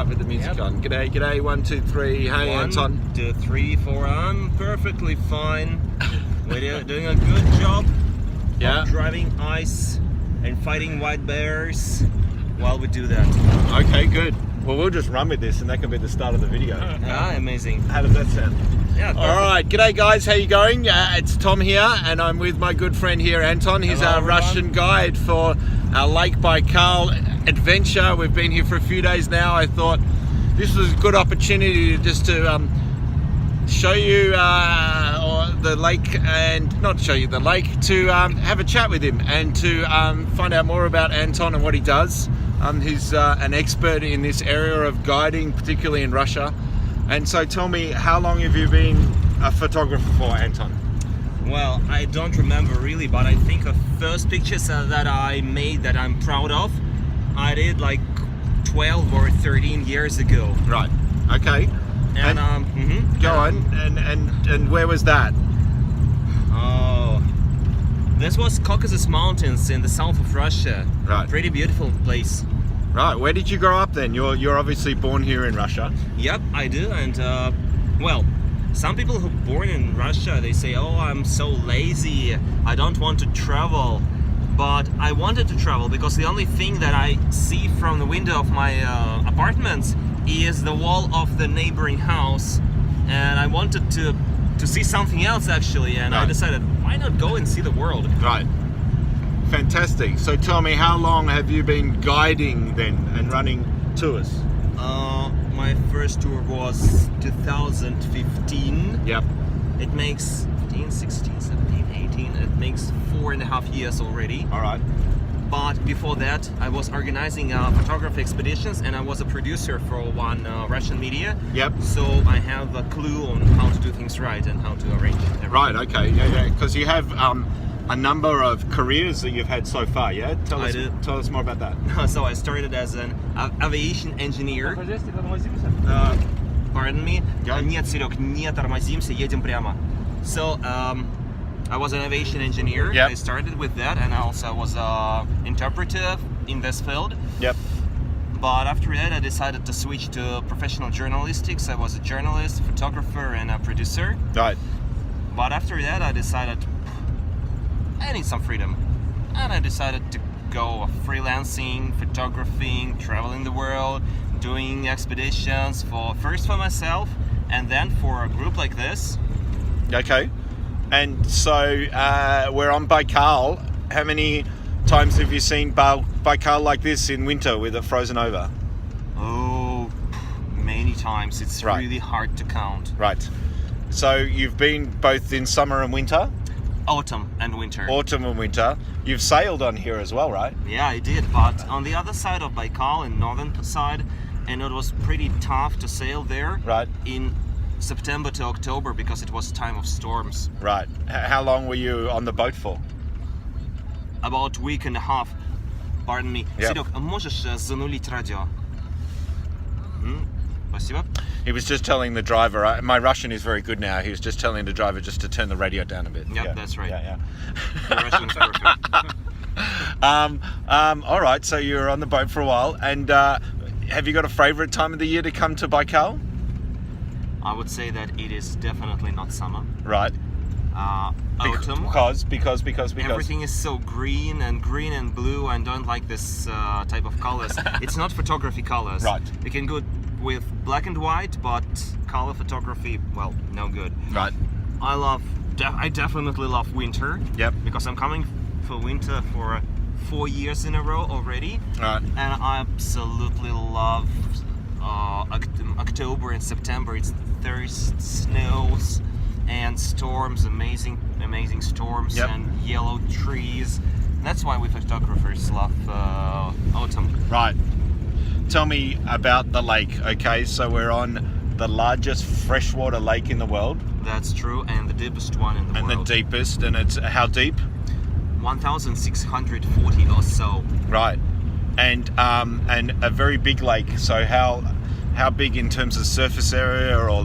right, with the music on. G'day, g'day, 1, 2, 3. Hey, Anton. 1, 2, 3, 4. I'm perfectly fine. We're doing a good job of driving ice and fighting white bears while we do that. Okay, good. Well, we'll just run with this and that can be the start of the video. Amazing. How does that sound? Yeah, perfect. All right, g'day guys, how you going? It's Tom here and I'm with my good friend here, Anton. He's Hello, our everyone. Russian guide for our Lake Baikal adventure. We've been here for a few days now. I thought this was a good opportunity just to show you the lake, and not show you the lake, to have a chat with him and to find out more about Anton and what he does. He's an expert in this area of guiding, particularly in Russia. And so tell me, how long have you been a photographer for, Anton? Well, I don't remember really, but I think the first pictures that I made that I'm proud of, I did like 12 or 13 years ago. Right, okay. And go on, and where was that? Oh, this was Caucasus Mountains in the south of Russia. Right. Pretty beautiful place. Right, where did you grow up then? You're obviously born here in Russia. Yep, I do. And well, some people who are born in Russia, they say, oh, I'm so lazy, I don't want to travel. But I wanted to travel because the only thing that I see from the window of my apartments is the wall of the neighboring house, and I wanted to see something else actually, and I decided, why not go and see the world? Right. Fantastic. So tell me, how long have you been guiding then and running tours? My first tour was 2015. Yep. It makes 15, 16, 17, 18, it makes 4.5 years already. All right. But before that, I was organizing photography expeditions, and I was a producer for one Russian media. Yep. So I have a clue on how to do things right and how to arrange everything. Right, okay, yeah. Because you have a number of careers that you've had so far, yeah? Tell us more about that. So I started as an aviation engineer. Pardon me? Нет, Серег, не тормозимся, едем прямо. So, I was an aviation engineer. Yep. I started with that, and I also was an interpreter in this field. Yep. But after that, I decided to switch to professional journalistics. I was a journalist, photographer, and a producer. Right. But after that, I decided I need some freedom, and I decided to go freelancing, photographing, traveling the world, doing expeditions first for myself, and then for a group like this. Okay. And so we're on Baikal. How many times have you seen Baikal like this in winter with it frozen over? Oh, many times. It's really hard to count. Right. So you've been both in summer and winter? Autumn and winter. Autumn and winter. You've sailed on here as well, right? Yeah, I did, but on the other side of Baikal, in northern side, and it was pretty tough to sail there. Right. In September to October, because it was time of storms. Right. How long were you on the boat for? About a week and a half. Pardon me. Yep. Серег, можешь занулить радио? Спасибо. He was just telling the driver, my Russian is very good now, he was just telling the driver just to turn the radio down a bit. Yep, that's right. Yeah. The Russian is perfect. All right, so you were on the boat for a while, and have you got a favourite time of the year to come to Baikal? I would say that it is definitely not summer. Right. Autumn. Because everything is so green and blue, and don't like this type of colors. It's not photography colors. Right. You can go with black and white, but color photography, well, no good. Right. I definitely love winter. Yep. Because I'm coming for winter for 4 years in a row already. Right. And I absolutely love October and September. It's thirst, snows, and storms, amazing storms, and yellow trees. That's why we photographers love autumn. Right. Tell me about the lake, okay? So we're on the largest freshwater lake in the world. That's true, and the deepest one in the world. And the deepest, and it's how deep? 1,640 or so. Right. And a very big lake. So how big in terms of surface area or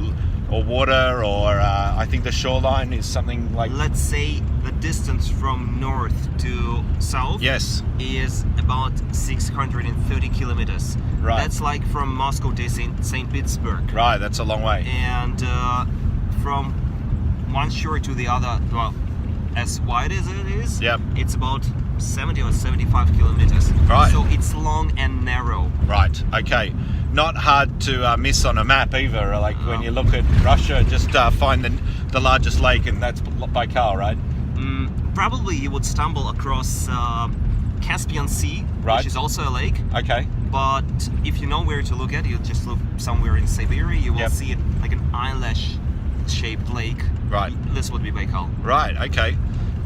or water, or I think the shoreline is something like... Let's say the distance from north to south Yes. is about 630 kilometers. Right. That's like from Moscow to St. Petersburg. Right, that's a long way. And from one shore to the other, well, as wide as it is, Yep. it's about 70 or 75 kilometers. Right. So it's long and narrow. Right, okay. Not hard to miss on a map either. Like when you look at Russia, just find the largest lake, and that's Baikal, right? Probably you would stumble across Caspian Sea, Right. which is also a lake. Okay. But if you know where to look at, you just look somewhere in Siberia, you will Yep. see it like an eyelash-shaped lake. Right. This would be Baikal. Right, okay.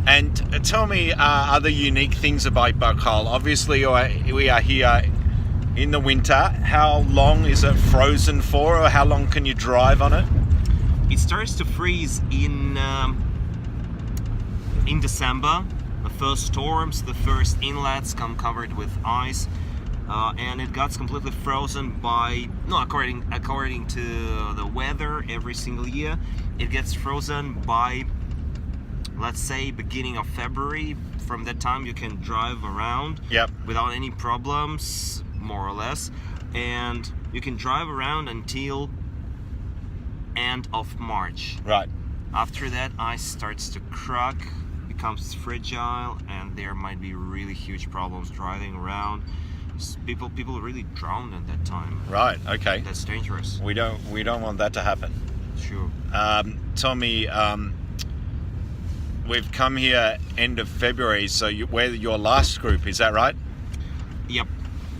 And tell me other unique things about Baikal. Obviously, we are here in the winter. How long is it frozen for, or how long can you drive on it? It starts to freeze in December. The first storms, the first inlets come covered with ice, and it gets completely frozen by according to the weather every single year. It gets frozen by, let's say, beginning of February. From that time you can drive around Yep. without any problems, more or less, and you can drive around until end of March. Right. After that, ice starts to crack, becomes fragile, and there might be really huge problems driving around. People really drown at that time. Right, okay. That's dangerous. We don't want that to happen. Sure. Tell me, we've come here end of February, so we're your last group, is that right? Yep.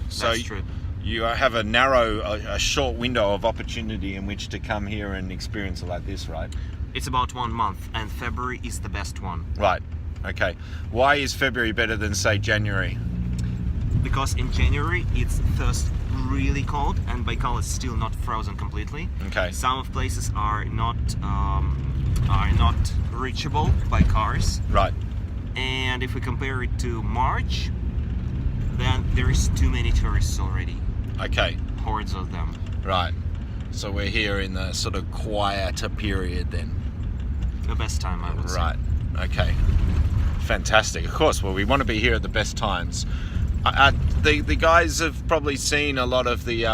So That's true. you have a short window of opportunity in which to come here and experience it like this, right? It's about 1 month, and February is the best one. Right, okay. Why is February better than, say, January? Because in January it's first really cold, and Baikal is still not frozen completely. Okay. Some of places are not reachable by cars. Right, And if we compare it to March, then there is too many tourists already. okay, Hordes of them. right. So we're here in the sort of quieter period then. The best time, I would say. Right, okay. Fantastic. Of course, well, we want to be here at the best times. The guys have probably seen a lot of the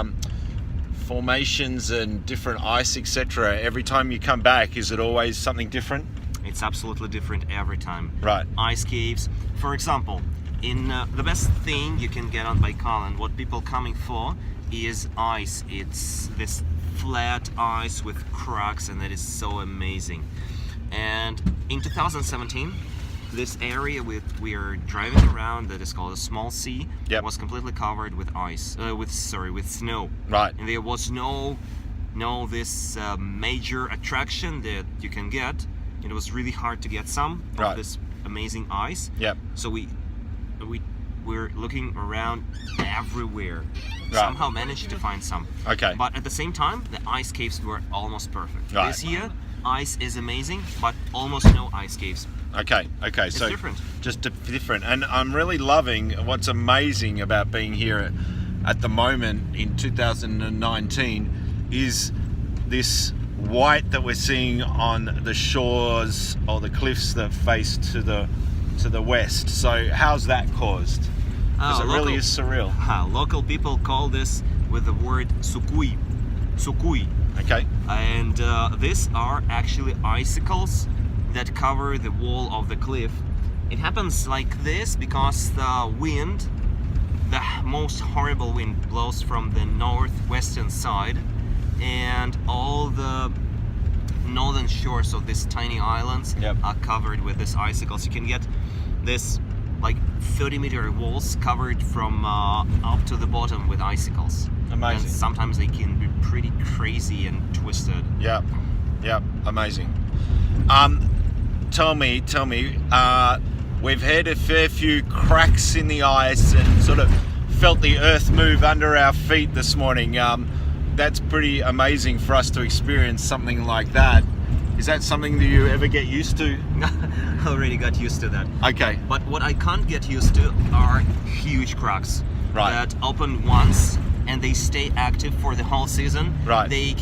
formations and different ice, etc. Every time you come back, is it always something different? It's absolutely different every time. Right. Ice caves. For example, in the best thing you can get on Baikal, and what people coming for, is ice. It's this flat ice with cracks, and that is so amazing. And in 2017, this area we are driving around, that is called a small sea, Yep. was completely covered with ice, with snow. Right. And there was no this major attraction that you can get. It was really hard to get some Right. of this amazing ice. Yep. So we're looking around everywhere. Right. Somehow managed to find some. Okay. But at the same time, the ice caves were almost perfect. Right. This year, ice is amazing, but almost no ice caves. Okay, so different. Just different. And I'm really loving what's amazing about being here at the moment in 2019 is this white that we're seeing on the shores or the cliffs that face to the west. So how's that caused? Because it really is surreal. Local people call this with the word sukui. Sukui. Okay. And these are actually icicles that cover the wall of the cliff. It happens like this because the wind, the most horrible wind, blows from the northwestern side, and all the northern shores of these tiny islands Yep. are covered with these icicles. You can get this like 30-meter walls covered from up to the bottom with icicles. Amazing. And sometimes they can be pretty crazy and twisted. Yeah, amazing. Tell me, we've had a fair few cracks in the ice and sort of felt the earth move under our feet this morning. That's pretty amazing for us to experience something like that. Is that something that you ever get used to? I already got used to that. Okay. But what I can't get used to are huge cracks Right. that open once and they stay active for the whole season. Right. They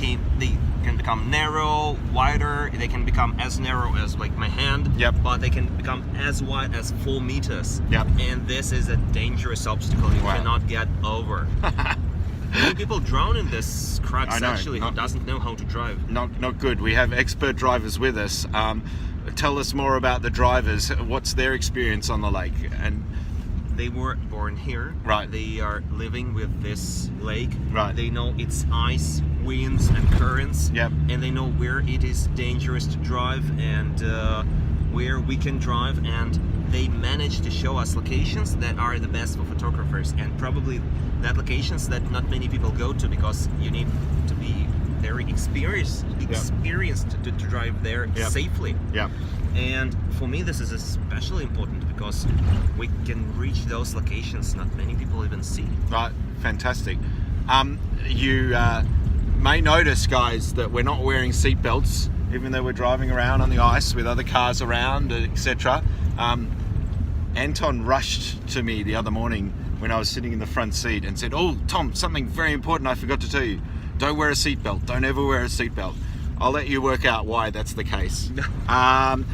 can become narrow, wider. They can become as narrow as like my hand. Yep. But they can become as wide as 4 meters. Yep. And this is a dangerous obstacle you Wow. cannot get over. Many people drown in this cracks I know, actually who not- doesn't know how to drive. Not good. We have expert drivers with us. Tell us more about the drivers. What's their experience on the lake? And They were born here. Right. They are living with this lake. Right. They know its ice, winds, and currents. Yep. And they know where it is dangerous to drive and where we can drive. And they manage to show us locations that are the best for photographers, and probably that locations that not many people go to because you need to be very experienced to drive there Yep. safely. yeah, And for me, this is especially important because we can reach those locations not many people even see. right, fantastic. You may notice, guys, that we're not wearing seatbelts, even though we're driving around on the ice with other cars around, etc. Anton rushed to me the other morning when I was sitting in the front seat and said, "Oh, Tom, something very important I forgot to tell you. Don't wear a seatbelt. Don't ever wear a seatbelt." I'll let you work out why that's the case.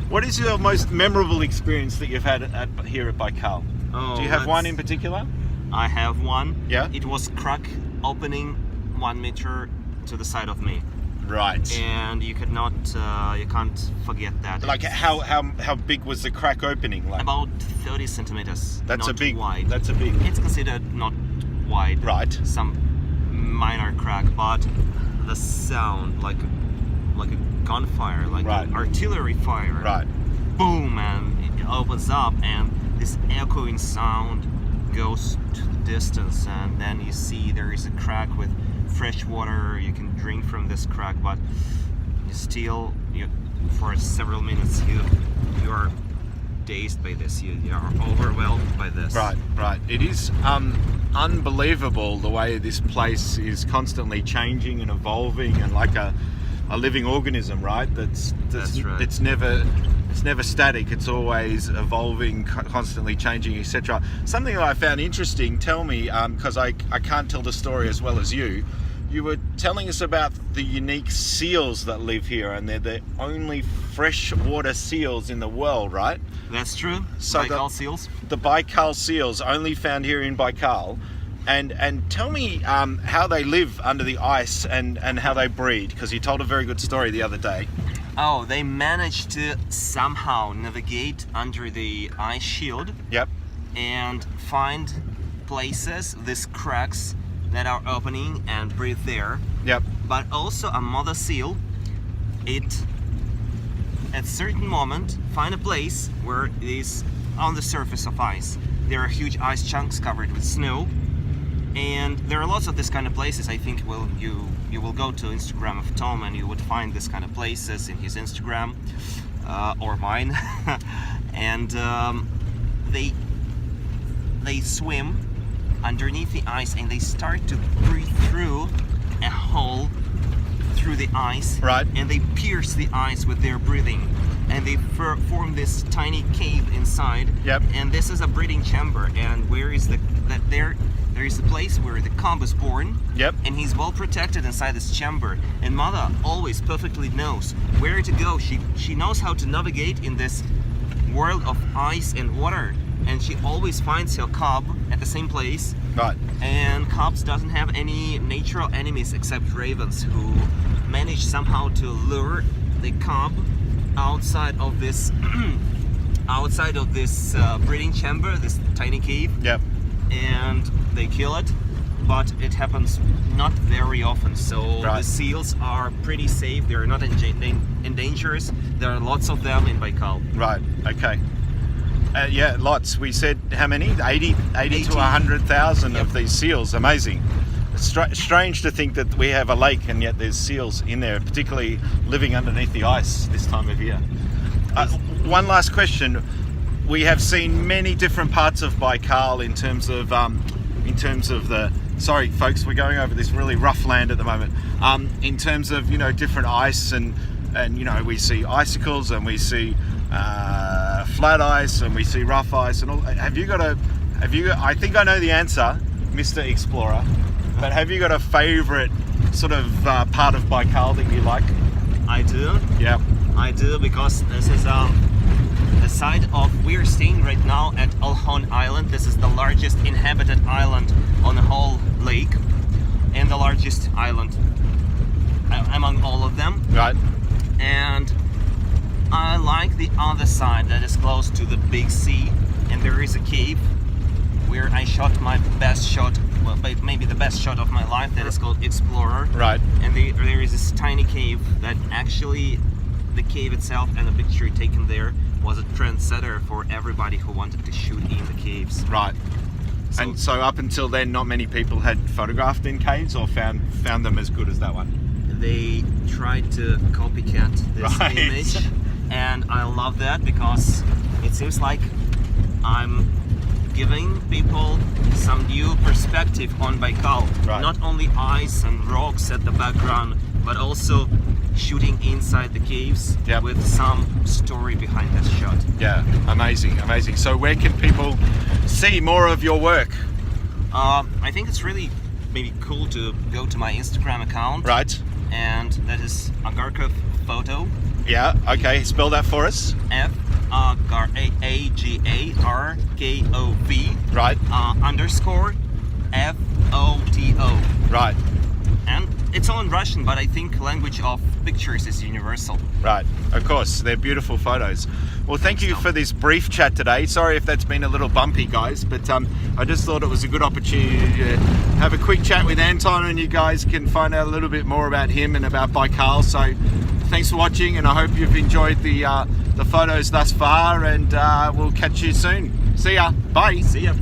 What is your most memorable experience that you've had here at Baikal? Oh, Do you have one in particular? I have one. Yeah? It was crack opening 1 meter to the side of me, Right. and you can't forget that. Like It's how big was the crack opening? Like about 30 centimeters. that's not a big. wide. That's a big. It's considered not wide. Right. Some minor crack, but the sound like a gunfire, like Right. artillery fire. Right. Boom, and it opens up, and this echoing sound goes to the distance, and then you see there is a crack with fresh water. You can drink from this crack, but for several minutes you are dazed by this. You are overwhelmed by this. Right. Right. It is unbelievable the way this place is constantly changing and evolving, and like a living organism, right? That's right. It's never static. It's always evolving, constantly changing, etc. Something that I found interesting. Tell me, because I can't tell the story as well as you. You were telling us about the unique seals that live here, and they're the only freshwater seals in the world, right? That's true. So Baikal seals. The Baikal seals, only found here in Baikal. And tell me how they live under the ice and how they breed, because you told a very good story the other day. Oh, they managed to somehow navigate under the ice shield Yep. and find places, these cracks that are opening, and breathe there. Yep. But also a mother seal, it at certain moment find a place where it is on the surface of ice. There are huge ice chunks covered with snow, and there are lots of this kind of places. I think you will go to Instagram of Tom and you would find this kind of places in his Instagram or mine. And they swim underneath the ice, and they start to breathe through a hole through the ice. Right. And they pierce the ice with their breathing, and they form this tiny cave inside. Yep. And this is a breeding chamber, and where is there is a place where the cub is born. Yep. And he's well protected inside this chamber, and mother always perfectly knows where to go. She knows how to navigate in this world of ice and water, and she always finds her cub at the same place. Right. And cubs doesn't have any natural enemies except ravens, who manage somehow to lure the cub outside of this breeding chamber, this tiny cave. Yep. And they kill it, but it happens not very often. So Right. the seals are pretty safe. They're not endangered. There are lots of them in Baikal. Right. Okay. Yeah, lots. We said how many? 80 to 100,000 of Yep. these seals. Amazing. It's strange to think that we have a lake and yet there's seals in there, particularly living underneath the ice this time of year. One last question. We have seen many different parts of Baikal in terms of the. Sorry, folks, we're going over this really rough land at the moment. In terms of different ice and we see icicles and we see flat ice and we see rough ice and all. I think I know the answer, Mr. Explorer, but have you got a favourite sort of part of Baikal that you like? I do. Yeah. I do, because this is the site of, we're staying right now at Anton Island. This is the largest inhabited island on the whole lake, and the largest island among all of them. Right. And I like the other side that is close to the big sea, and there is a cave where I shot my best shot, well, maybe the best shot of my life, that is called Explorer. Right. And there is this tiny cave that actually, the cave itself and the picture taken there was a trendsetter for everybody who wanted to shoot in the caves. Right. And so up until then, not many people had photographed in caves or found them as good as that one. They tried to copycat this Right. image, and I love that, because it seems like I'm giving people some new perspective on Baikal. Right. Not only ice and rocks at the background, but also shooting inside the caves. Yep. With some story behind that shot. Yeah, amazing, amazing. So where can people see more of your work? I think it's really maybe cool to go to my Instagram account. Right. And that is Agarkov Photo. Yeah, okay, spell that for us. Agarkov Right. _ FOTO. Right. And it's all in Russian, but I think language of pictures is universal. Right, of course, they're beautiful photos. Well, thank you for this brief chat today. Sorry if that's been a little bumpy, guys, but I just thought it was a good opportunity to have a quick chat with Anton, and you guys can find out a little bit more about him and about Baikal. So thanks for watching, and I hope you've enjoyed the photos thus far, and we'll catch you soon. See ya. Bye. See ya.